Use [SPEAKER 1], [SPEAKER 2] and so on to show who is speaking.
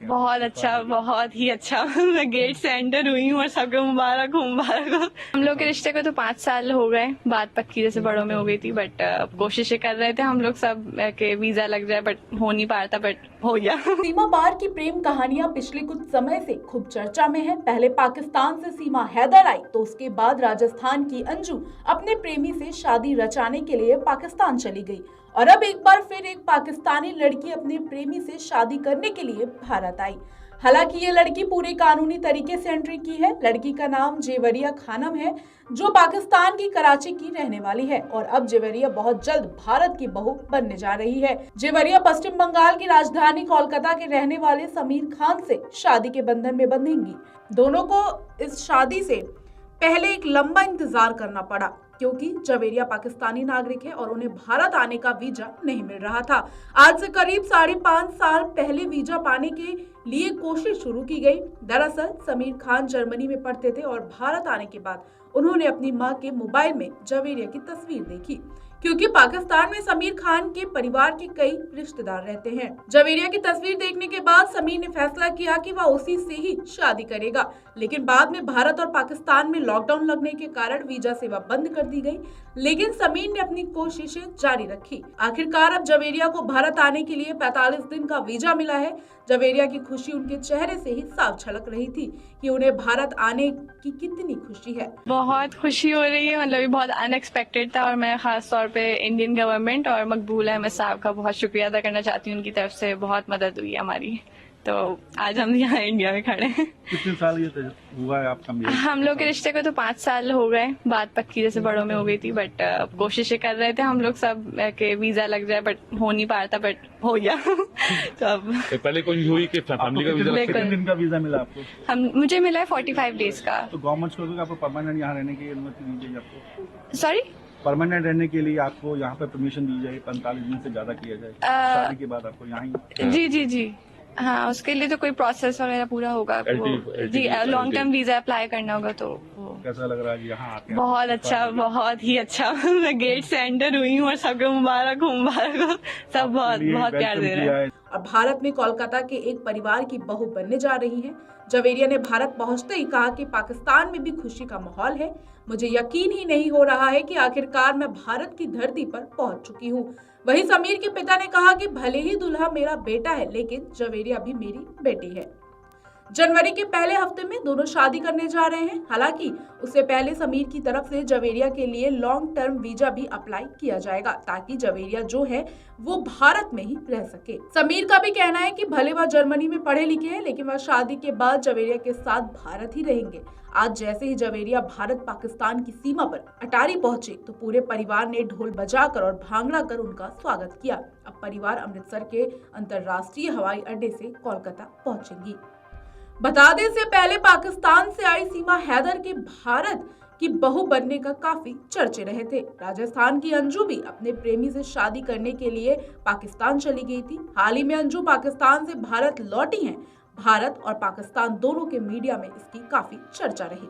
[SPEAKER 1] हैं?
[SPEAKER 2] बहुत अच्छा, बहुत ही अच्छा। मैं गेट से एंटर हुई हूँ और सबको मुबारक हो, मुबारक हो। हम लोग के रिश्ते को तो 5 साल हो गए, बात पक्की जैसे बड़ों में हो गई थी, बट कोशिशें कर रहे थे हम लोग सब के वीजा लग जाए, बट हो नहीं पा रहा था, बट हो गया।
[SPEAKER 3] सीमा पार की प्रेम कहानियां पिछले कुछ समय से खूब चर्चा में है। पहले पाकिस्तान से सीमा हैदर आई तो उसके बाद राजस्थान की अंजू अपने प्रेमी से शादी रचाने के लिए पाकिस्तान चली गई और अब एक बार फिर एक पाकिस्तानी लड़की अपने प्रेमी से शादी करने के लिए भारत आई। हालांकि ये लड़की पूरे कानूनी तरीके से एंट्री की है। लड़की का नाम जेवरिया खानम है, जो पाकिस्तान की कराची की रहने वाली है और अब जेवरिया बहुत जल्द भारत की बहू बनने जा रही है। जेवरिया पश्चिम बंगाल की राजधानी कोलकाता के रहने वाले समीर खान से शादी के बंधन में बंधेंगी। दोनों को इस शादी से पहले एक लंबा इंतजार करना पड़ा क्योंकि जवेरिया पाकिस्तानी नागरिक है और उन्हें भारत आने का वीजा नहीं मिल रहा था। आज से करीब 5.5 साल पहले वीजा पाने के लिए कोशिश शुरू की गई। दरअसल समीर खान जर्मनी में पढ़ते थे और भारत आने के बाद उन्होंने अपनी मां के मोबाइल में जवेरिया की तस्वीर देखी, क्योंकि पाकिस्तान में समीर खान के परिवार के कई रिश्तेदार रहते हैं। जवेरिया की तस्वीर देखने के बाद समीर ने फैसला किया कि वह उसी से ही शादी करेगा, लेकिन बाद में भारत और पाकिस्तान में लॉकडाउन लगने के कारण वीजा सेवा बंद कर दी गई, लेकिन समीर ने अपनी कोशिशें जारी रखी। आखिरकार अब जवेरिया को भारत आने के लिए 45 दिन का वीजा मिला है। जवेरिया की खुशी उनके चेहरे से ही साफ झलक रही थी कि उन्हें भारत आने की कितनी खुशी है।
[SPEAKER 2] बहुत खुशी हो रही है, मतलब ये बहुत अनएक्सपेक्टेड था और मैं खास तौर पे इंडियन गवर्नमेंट और मकबूल अहमद साहब का बहुत शुक्रिया अदा करना चाहती हूँ। उनकी तरफ से बहुत मदद हुई हमारी, तो आज हम यहाँ इंडिया में खड़े हैं।
[SPEAKER 1] कितने साल ये हुआ है आपका?
[SPEAKER 2] हम लोग के रिश्ते को तो 5 साल हो गए, बात पक्की जैसे बड़ों में हो गई थी, बट कोशिशें कर रहे थे हम लोग सब के वीजा लग जाए, बट हो नहीं पा रहा था, बट हो गया। तो अब
[SPEAKER 4] पहले कोई हुई कि फैमिली का वीजा?
[SPEAKER 1] कितने दिन का वीजा मिला आपको?
[SPEAKER 2] मुझे मिला है 45 डेज का।
[SPEAKER 1] तो गवर्नमेंट को आपको परमानेंट यहाँ रहने की अनुमति दी जाएगी? आपको
[SPEAKER 2] सॉरी,
[SPEAKER 1] परमानेंट रहने के लिए आपको यहाँ पे परमिशन दी जाए, 45 दिन से ज्यादा किया जाए शादी के बाद आपको यहाँ?
[SPEAKER 2] जी जी जी, हाँ, उसके लिए तो कोई प्रोसेस वगैरह पूरा होगा। जी, लॉन्ग टर्म वीजा अप्लाई करना होगा। तो
[SPEAKER 1] कैसा लग रहा है यहाँ आके?
[SPEAKER 2] बहुत अच्छा, बहुत ही अच्छा। मैं गेट से एंटर हुई हूँ और सबको मुबारक हो, मुबारक हो। सब बहुत बहुत प्यार दे रहे हैं।
[SPEAKER 3] और भारत में कोलकाता के एक परिवार की बहू बनने जा रही हैं। जवेरिया ने भारत पहुंचते ही कहा कि पाकिस्तान में भी खुशी का माहौल है। मुझे यकीन ही नहीं हो रहा है कि आखिरकार मैं भारत की धरती पर पहुंच चुकी हूं। वहीं समीर के पिता ने कहा कि भले ही दूल्हा मेरा बेटा है, लेकिन जवेरिया भी मेरी बेटी है। जनवरी के पहले हफ्ते में दोनों शादी करने जा रहे हैं। हालांकि उससे पहले समीर की तरफ से जवेरिया के लिए लॉन्ग टर्म वीजा भी अप्लाई किया जाएगा, ताकि जवेरिया जो है वो भारत में ही रह सके। समीर का भी कहना है कि भले वह जर्मनी में पढ़े लिखे हैं, लेकिन वह शादी के बाद जवेरिया के साथ भारत ही रहेंगे। आज जैसे ही जवेरिया भारत पाकिस्तान की सीमा पर अटारी पहुंचे तो पूरे परिवार ने ढोल बजाकर और भांगड़ा कर उनका स्वागत किया। अब परिवार अमृतसर के अंतर्राष्ट्रीय हवाई अड्डे से कोलकाता पहुंचेंगी। बता दें, इससे पहले पाकिस्तान से आई सीमा हैदर के भारत की बहू बनने का काफी चर्चे रहे थे। राजस्थान की अंजू भी अपने प्रेमी से शादी करने के लिए पाकिस्तान चली गई थी। हाल ही में अंजू पाकिस्तान से भारत लौटी हैं। भारत और पाकिस्तान दोनों के मीडिया में इसकी काफी चर्चा रही।